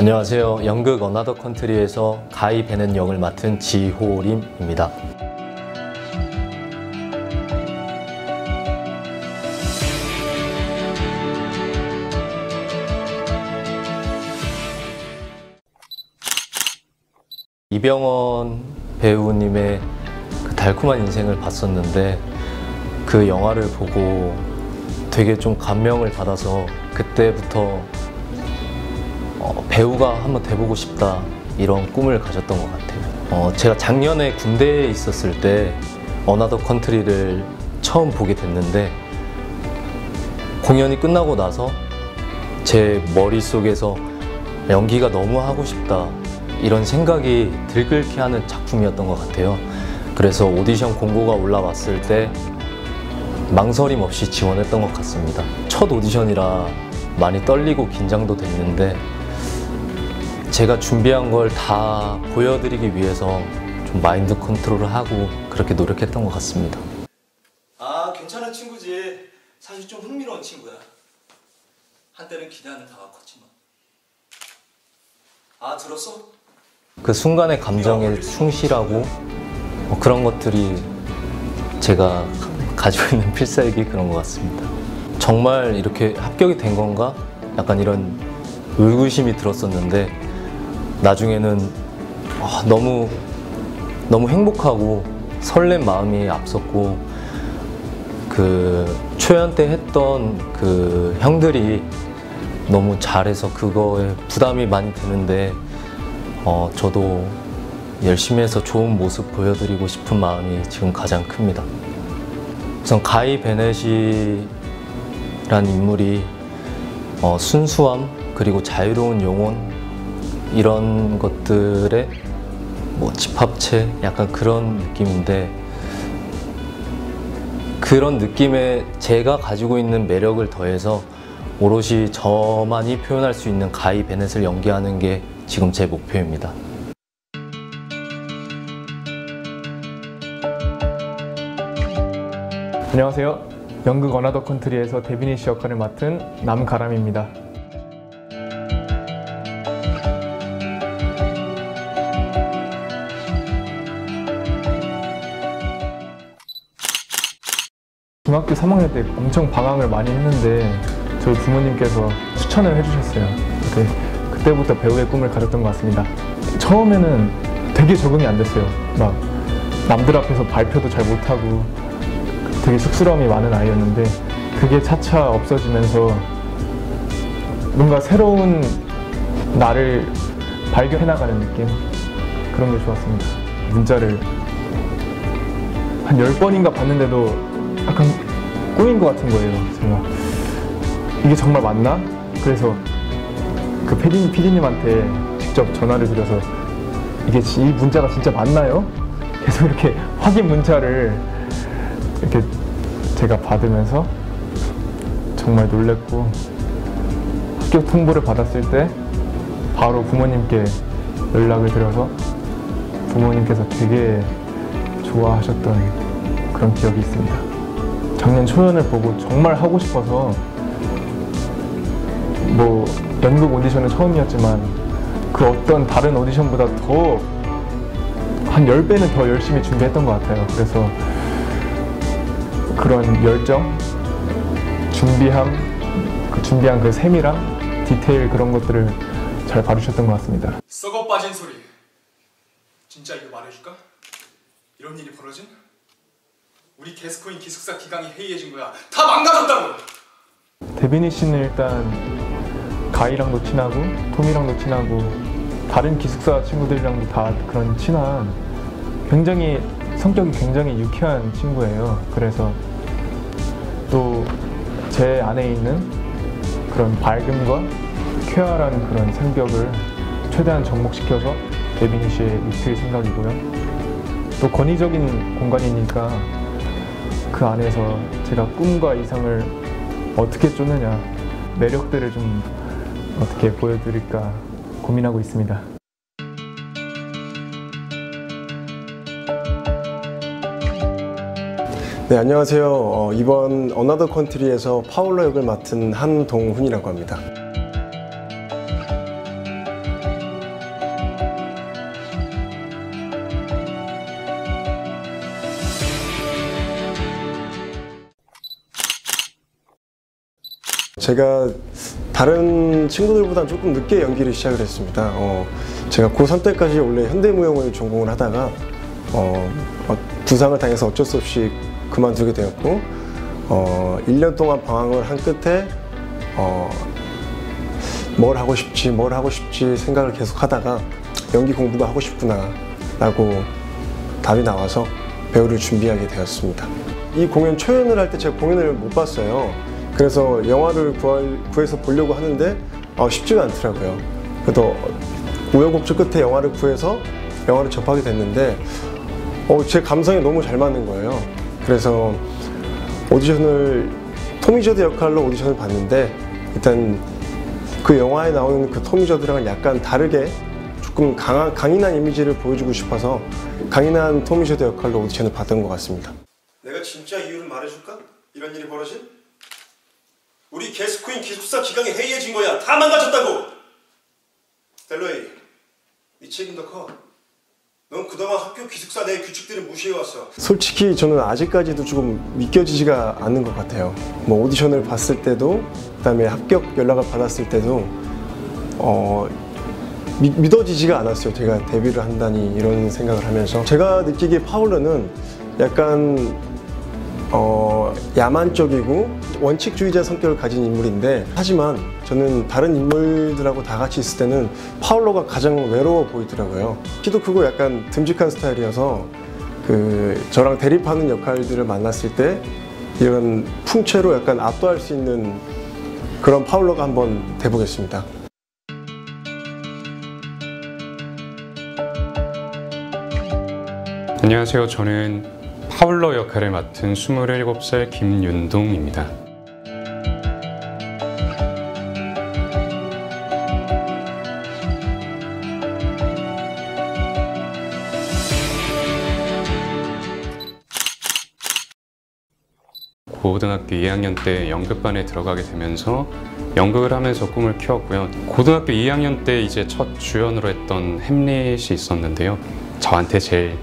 안녕하세요. 연극 어나더 컨트리에서 가이 베넷 역을 맡은 지호림입니다. 이병헌 배우님의 그 달콤한 인생을 봤었는데 그 영화를 보고 되게 좀 감명을 받아서 그때부터 배우가 한번 돼보고 싶다 이런 꿈을 가졌던 것 같아요. 제가 작년에 군대에 있었을 때 어나더 컨트리를 처음 보게 됐는데 공연이 끝나고 나서 제 머릿속에서 연기가 너무 하고 싶다 이런 생각이 들끓게 하는 작품이었던 것 같아요. 그래서 오디션 공고가 올라왔을 때 망설임 없이 지원했던 것 같습니다. 첫 오디션이라 많이 떨리고 긴장도 됐는데 제가 준비한 걸 다 보여드리기 위해서 좀 마인드 컨트롤을 하고 그렇게 노력했던 것 같습니다. 아, 괜찮은 친구지. 사실 좀 흥미로운 친구야. 한때는 기대하는 바가 컸지만. 아, 들었어? 그 순간의 감정에 충실하고 그런 것들이 제가 가지고 있는 필살기 그런 것 같습니다. 정말 이렇게 합격이 된 건가? 약간 이런 의구심이 들었었는데 나중에는 너무 행복하고 설렘 마음이 앞섰고 그 초연 때 했던 그 형들이 너무 잘해서 그거에 부담이 많이 되는데 저도 열심히 해서 좋은 모습 보여드리고 싶은 마음이 지금 가장 큽니다. 우선 가이 베넷이란 인물이 순수함 그리고 자유로운 영혼 이런 것들의 집합체 약간 그런 느낌인데 그런 느낌에 제가 가지고 있는 매력을 더해서 오롯이 저만이 표현할 수 있는 가이 베넷을 연기하는 게 지금 제 목표입니다. 안녕하세요. 연극 어나더 컨트리에서 데비니시 역할을 맡은 남가람입니다. 중학교 3학년 때 엄청 방황을 많이 했는데 저희 부모님께서 추천을 해주셨어요. 그때부터 배우의 꿈을 가졌던 것 같습니다. 처음에는 되게 적응이 안 됐어요. 막 남들 앞에서 발표도 잘 못하고 되게 쑥스러움이 많은 아이였는데 그게 차차 없어지면서 뭔가 새로운 나를 발견해 나가는 느낌? 그런 게 좋았습니다. 문자를 한 10번인가 봤는데도 약간 꿈인 것 같은 거예요. 정말 이게 정말 맞나? 그래서 그 PD님한테 직접 전화를 드려서 이 문자가 진짜 맞나요? 계속 이렇게 확인 문자를 이렇게 제가 받으면서 정말 놀랬고 합격 통보를 받았을 때 바로 부모님께 연락을 드려서 부모님께서 되게 좋아하셨던 그런 기억이 있습니다. 작년 초연을 보고 정말 하고 싶어서 연극 오디션은 처음이었지만 그 어떤 다른 오디션보다 한 10배는 더 열심히 준비했던 것 같아요. 그래서 그런 열정, 준비한 그 세밀함, 디테일 그런 것들을 잘 봐주셨던 것 같습니다. 썩어 빠진 소리. 진짜 이거 말해줄까? 이런 일이 벌어진? 우리 게스코인 기숙사 기강이 해이해진 거야. 다 망가졌다고! 데비니 씨는 일단 가이랑도 친하고 톰이랑도 친하고 다른 기숙사 친구들이랑도 다 그런 친한 성격이 굉장히 유쾌한 친구예요. 그래서 또 제 안에 있는 그런 밝음과 쾌활한 그런 성격을 최대한 접목시켜서 데비니 씨에 입힐 생각이고요. 또 권위적인 공간이니까 그 안에서 제가 꿈과 이상을 어떻게 쫓느냐, 매력들을 좀 어떻게 보여드릴까 고민하고 있습니다. 네, 안녕하세요. 이번 어나더 컨트리에서 파울러 역을 맡은 한동훈이라고 합니다. 제가 다른 친구들보다 조금 늦게 연기를 시작을 했습니다. 제가 고3 때까지 원래 현대무용을 전공을 하다가 부상을 당해서 어쩔 수 없이 그만두게 되었고 1년 동안 방황을 한 끝에 뭘 하고 싶지 생각을 계속 하다가 연기 공부가 하고 싶구나 라고 답이 나와서 배우를 준비하게 되었습니다. 이 공연 초연을 할 때 제가 공연을 못 봤어요. 그래서 영화를 구해서 보려고 하는데 쉽지가 않더라고요. 그래도 우여곡절 끝에 영화를 구해서 영화를 접하게 됐는데 제 감성에 너무 잘 맞는 거예요. 그래서 토미저드 역할로 오디션을 봤는데 일단 그 영화에 나오는 그 토미저드랑은 약간 다르게 조금 강인한 이미지를 보여주고 싶어서 강인한 토미저드 역할로 오디션을 받은 것 같습니다. 내가 진짜 이유를 말해줄까? 이런 일이 벌어진? 우리 게스코인 기숙사 기강이 해이해진 거야. 다 망가졌다고! 델로이, 네 책임도 커. 넌 그동안 학교 기숙사 내 규칙들을 무시해왔어. 솔직히 저는 아직까지도 조금 믿겨지지가 않는 것 같아요. 뭐 오디션을 봤을 때도 그다음에 합격 연락을 받았을 때도 믿어지지가 않았어요. 제가 데뷔를 한다니 이런 생각을 하면서 제가 느끼기에 파울러는 약간 야만적이고 원칙주의자 성격을 가진 인물인데 하지만 저는 다른 인물들하고 다 같이 있을 때는 파울러가 가장 외로워 보이더라고요. 키도 크고 약간 듬직한 스타일이어서 저랑 대립하는 역할들을 만났을 때 이런 풍채로 약간 압도할 수 있는 그런 파울러가 한번 돼보겠습니다. 안녕하세요. 저는 파울러 역할을 맡은 27살 김윤동입니다. 고등학교 2학년 때 연극반에 들어가게 되면서 연극을 하면서 꿈을 키웠고요. 고등학교 2학년 때 이제 첫 주연으로 했던 햄릿이 있었는데요. 저한테 제일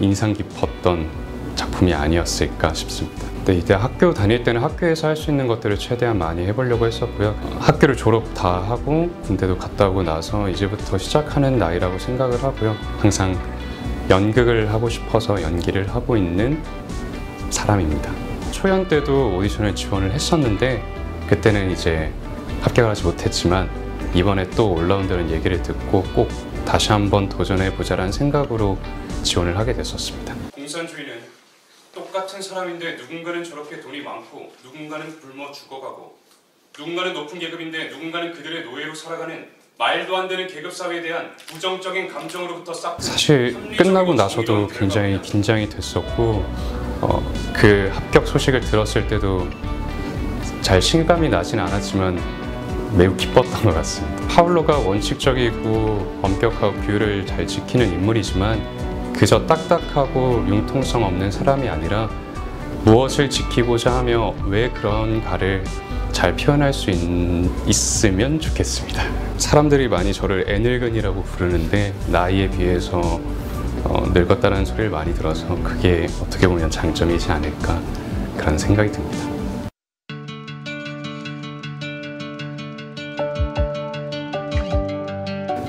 인상 깊었던 작품이 아니었을까 싶습니다. 근데 이때 학교 다닐 때는 학교에서 할 수 있는 것들을 최대한 많이 해보려고 했었고요. 학교를 졸업 다 하고 군대도 갔다 오고 나서 이제부터 시작하는 나이라고 생각을 하고요. 항상 연극을 하고 싶어서 연기를 하고 있는 사람입니다. 초연 때도 오디션을 지원을 했었는데 그때는 이제 합격을 하지 못했지만 이번에 또 올라온다는 얘기를 듣고 꼭 다시 한번 도전해보자라는 생각으로 지원을 하게 됐었습니다. 공산주의는 똑같은 사람인데 누군가는 저렇게 돈이 많고 누군가는 굶어 죽어가고 누군가는 높은 계급인데 누군가는 그들의 노예로 살아가는 말도 안 되는 계급사회에 대한 부정적인 감정으로부터 싹 사실 끝나고 나서도 굉장히 긴장이 됐었고 그 합격 소식을 들었을 때도 잘 실감이 나진 않았지만 매우 기뻤던 것 같습니다. 파울러가 원칙적이고 엄격하고 규율을 잘 지키는 인물이지만 그저 딱딱하고 융통성 없는 사람이 아니라 무엇을 지키고자 하며 왜 그런가를 잘 표현할 수 있으면 좋겠습니다. 사람들이 많이 저를 애늙은이라고 부르는데 나이에 비해서 늙었다는 소리를 많이 들어서 그게 어떻게 보면 장점이지 않을까 그런 생각이 듭니다.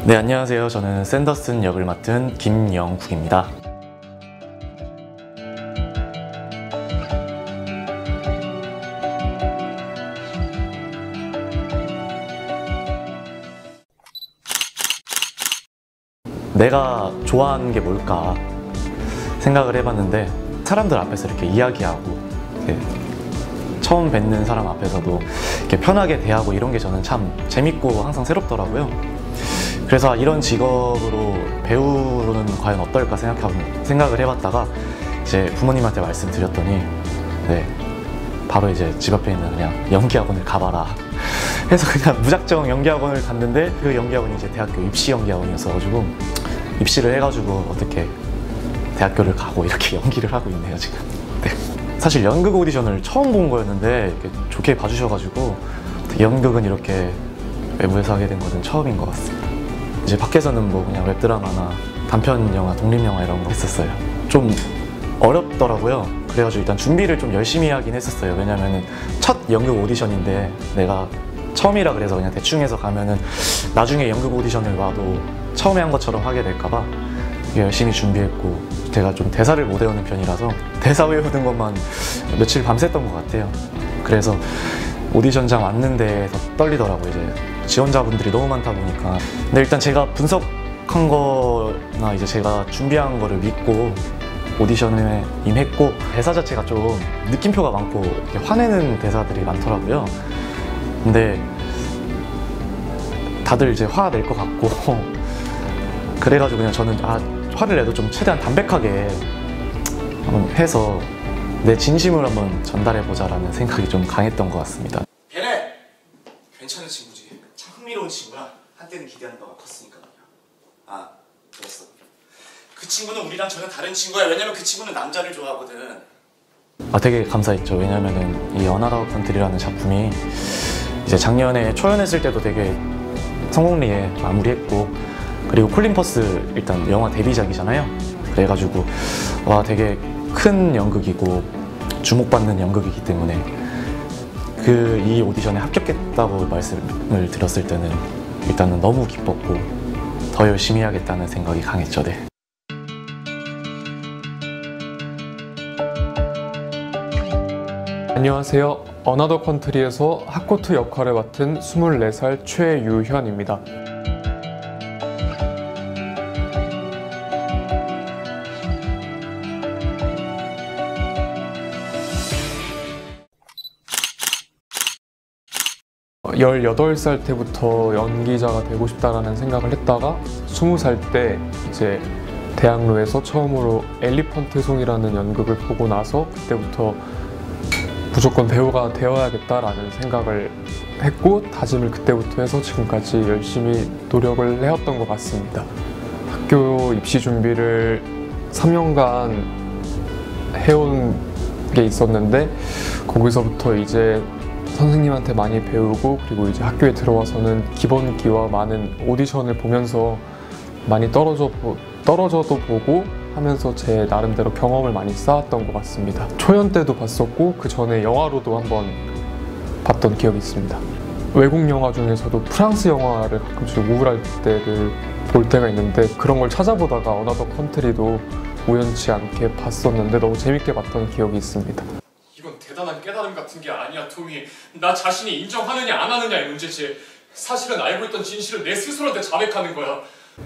네, 안녕하세요. 저는 샌더슨 역을 맡은 김영국입니다. 내가 좋아하는 게 뭘까 생각을 해봤는데 사람들 앞에서 이렇게 이야기하고 이렇게 처음 뵙는 사람 앞에서도 이렇게 편하게 대하고 이런 게 저는 참 재밌고 항상 새롭더라고요. 그래서 이런 직업으로 배우로는 과연 어떨까 생각을 해봤다가 이제 부모님한테 말씀드렸더니 네, 바로 이제 집 앞에 있는 그냥 연기학원을 가봐라 해서 그냥 무작정 연기학원을 갔는데 그 연기학원이 이제 대학교 입시 연기학원이었어가지고 입시를 해가지고 어떻게 대학교를 가고 이렇게 연기를 하고 있네요 지금. 네. 사실 연극 오디션을 처음 본 거였는데 이렇게 좋게 봐주셔가지고 연극은 이렇게 외부에서 하게 된 것은 처음인 것 같습니다. 이제 밖에서는 뭐 그냥 웹드라마나 단편 영화, 독립영화 이런 거 했었어요. 좀 어렵더라고요. 그래가지고 일단 준비를 좀 열심히 하긴 했었어요. 왜냐면은 첫 연극 오디션인데 내가 처음이라 그래서 그냥 대충 해서 가면은 나중에 연극 오디션을 봐도 처음에 한 것처럼 하게 될까봐 열심히 준비했고, 제가 좀 대사를 못 외우는 편이라서 대사 외우는 것만 며칠 밤샜던 것 같아요. 그래서 오디션장 왔는데 더 떨리더라고요. 이제 지원자분들이 너무 많다 보니까. 근데 일단 제가 분석한 거나 이제 제가 준비한 거를 믿고 오디션에 임했고, 대사 자체가 좀 느낌표가 많고 이렇게 화내는 대사들이 많더라고요. 근데 다들 이제 화 낼 것 같고 그래가지고 그냥 저는 화를 내도 좀 최대한 담백하게 한번 해서 내 진심을 한번 전달해보자라는 생각이 좀 강했던 것 같습니다. 걔네 괜찮은 친구지. 참 흥미로운 친구야. 한때는 기대하는 바가 컸으니까 말이야. 그랬어. 그 친구는 우리랑 전혀 다른 친구야. 왜냐면 그 친구는 남자를 좋아하거든. 되게 감사했죠. 왜냐면은 이 어나더 컨트리라는 작품이 이제 작년에 초연했을 때도 되게 성공리에 마무리했고, 그리고 콜린 퍼스 일단 영화 데뷔작이잖아요. 그래가지고 되게 큰 연극이고 주목받는 연극이기 때문에 이 오디션에 합격했다고 말씀을 드렸을 때는 일단은 너무 기뻤고 더 열심히 해야겠다는 생각이 강했죠. 네. 안녕하세요. 어나더 컨트리에서 하코트 역할을 맡은 24살 최유현입니다. 어, 18살 때부터 연기자가 되고 싶다라는 생각을 했다가 20살 때 이제 대학로에서 처음으로 엘리펀트 송이라는 연극을 보고 나서 그때부터 무조건 배우가 되어야겠다라는 생각을 했고, 다짐을 그때부터 해서 지금까지 열심히 노력을 해왔던 것 같습니다. 학교 입시 준비를 3년간 해온 게 있었는데, 거기서부터 이제 선생님한테 많이 배우고, 그리고 이제 학교에 들어와서는 기본기와 많은 오디션을 보면서 많이 떨어져도 보고 하면서 제 나름대로 경험을 많이 쌓았던 것 같습니다. 초연 때도 봤었고 그 전에 영화로도 한번 봤던 기억이 있습니다. 외국 영화 중에서도 프랑스 영화를 가끔씩 우울할 때를 볼 때가 있는데, 그런 걸 찾아보다가 어나더 컨트리도 우연치 않게 봤었는데 너무 재밌게 봤던 기억이 있습니다. 이건 대단한 깨달음 같은 게 아니야, 토미. 나 자신이 인정하느냐 안 하느냐의 문제지. 사실은 알고 있던 진실을 내 스스로한테 자백하는 거야.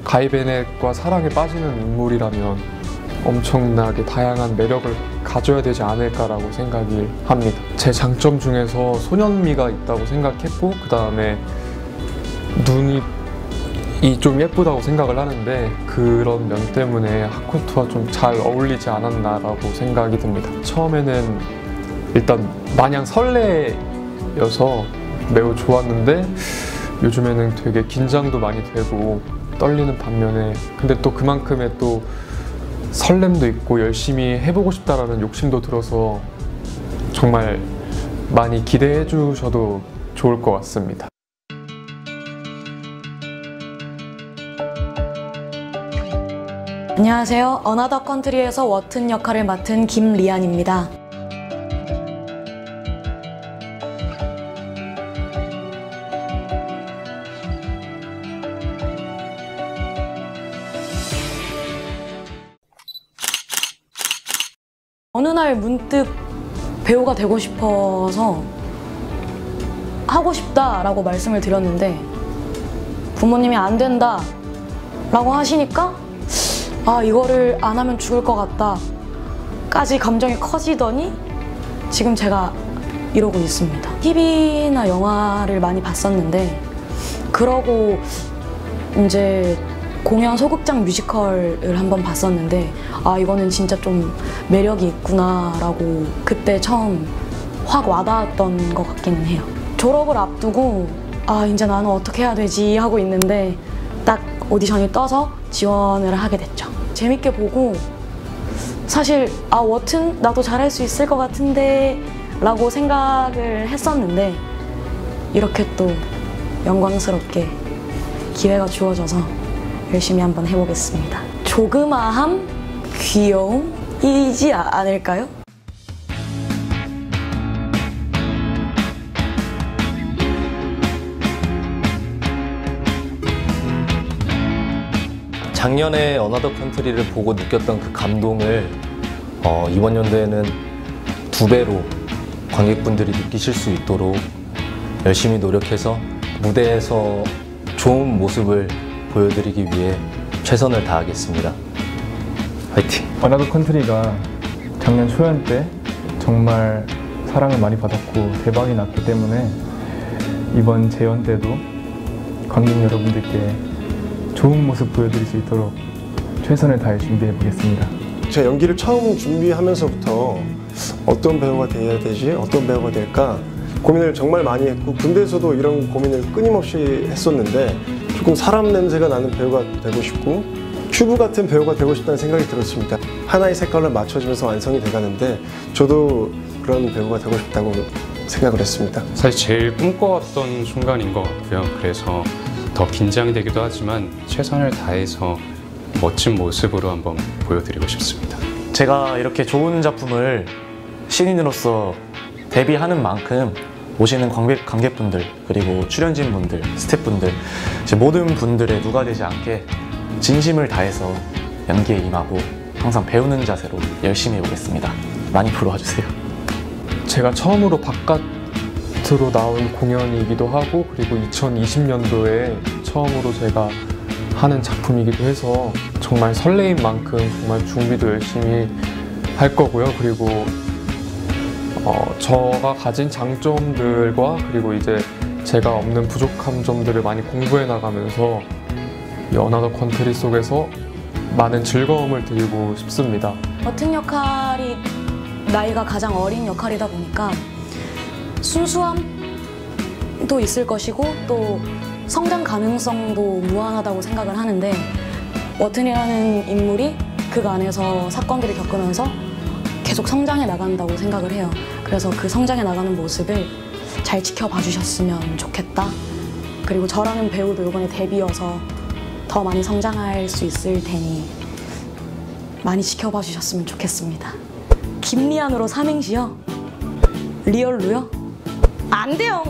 가이 베넷과 사랑에 빠지는 인물이라면 엄청나게 다양한 매력을 가져야 되지 않을까라고 생각을 합니다. 제 장점 중에서 소년미가 있다고 생각했고, 그 다음에 눈이 좀 예쁘다고 생각을 하는데, 그런 면 때문에 하코트와 좀 잘 어울리지 않았나라고 생각이 듭니다. 처음에는 일단 마냥 설레여서 매우 좋았는데, 요즘에는 되게 긴장도 많이 되고 떨리는 반면에, 근데 또 그만큼의 또 설렘도 있고 열심히 해보고 싶다라는 욕심도 들어서 정말 많이 기대해 주셔도 좋을 것 같습니다. 안녕하세요. 어나더 컨트리에서 워튼 역할을 맡은 김리안입니다. 어느 날 문득 배우가 되고 싶어서 하고 싶다라고 말씀을 드렸는데, 부모님이 안 된다 라고 하시니까 이거를 안 하면 죽을 것 같다 까지 감정이 커지더니 지금 제가 이러고 있습니다. TV나 영화를 많이 봤었는데, 그러고 이제 공연 소극장 뮤지컬을 한번 봤었는데 이거는 진짜 좀 매력이 있구나 라고 그때 처음 확 와닿았던 것 같기는 해요. 졸업을 앞두고 이제 나는 어떻게 해야 되지 하고 있는데 딱 오디션이 떠서 지원을 하게 됐죠. 재밌게 보고, 사실 워튼 나도 잘할 수 있을 것 같은데 라고 생각을 했었는데, 이렇게 또 영광스럽게 기회가 주어져서 열심히 한번 해보겠습니다. 조그마함, 귀여움이지 않을까요? 작년에 어나더 컨트리를 보고 느꼈던 그 감동을 이번 연도에는 2배로 관객분들이 느끼실 수 있도록 열심히 노력해서 무대에서 좋은 모습을 보여드리기 위해 최선을 다하겠습니다. 화이팅! 어나더 컨트리가 작년 초연 때 정말 사랑을 많이 받았고 대박이 났기 때문에 이번 재연 때도 관객 여러분들께 좋은 모습 보여드릴 수 있도록 최선을 다해 준비해 보겠습니다. 제가 연기를 처음 준비하면서부터 어떤 배우가 돼야 되지? 어떤 배우가 될까? 고민을 정말 많이 했고 군대에서도 이런 고민을 끊임없이 했었는데 조금 사람 냄새가 나는 배우가 되고 싶고 큐브 같은 배우가 되고 싶다는 생각이 들었습니다. 하나의 색깔로 맞춰지면서 완성이 돼가는데 저도 그런 배우가 되고 싶다고 생각을 했습니다. 사실 제일 꿈꿔왔던 순간인 것 같고요. 그래서 더 긴장되기도 하지만 최선을 다해서 멋진 모습으로 한번 보여드리고 싶습니다. 제가 이렇게 좋은 작품을 신인으로서 데뷔하는 만큼 오시는 관객분들 그리고 출연진분들, 스태프분들 모든 분들의 누가 되지 않게 진심을 다해서 연기에 임하고 항상 배우는 자세로 열심히 해보겠습니다. 많이 보러 와주세요. 제가 처음으로 바깥으로 나온 공연이기도 하고 그리고 2020년도에 처음으로 제가 하는 작품이기도 해서 정말 설레인 만큼 정말 준비도 열심히 할 거고요. 그리고 저가 가진 장점들과 그리고 이제 제가 없는 부족한 점들을 많이 공부해 나가면서 이 어나더 컨트리 속에서 많은 즐거움을 드리고 싶습니다. 맡은 역할이 나이가 가장 어린 역할이다 보니까 순수함도 있을 것이고 또 성장 가능성도 무한하다고 생각을 하는데 워튼이라는 인물이 그 안에서 사건들을 겪으면서 계속 성장해 나간다고 생각을 해요. 그래서 그 성장해 나가는 모습을 잘 지켜봐 주셨으면 좋겠다. 그리고 저라는 배우도 이번에 데뷔여서 더 많이 성장할 수 있을 테니 많이 지켜봐 주셨으면 좋겠습니다. 김리안으로 삼행시요? 리얼로요? 안 돼요!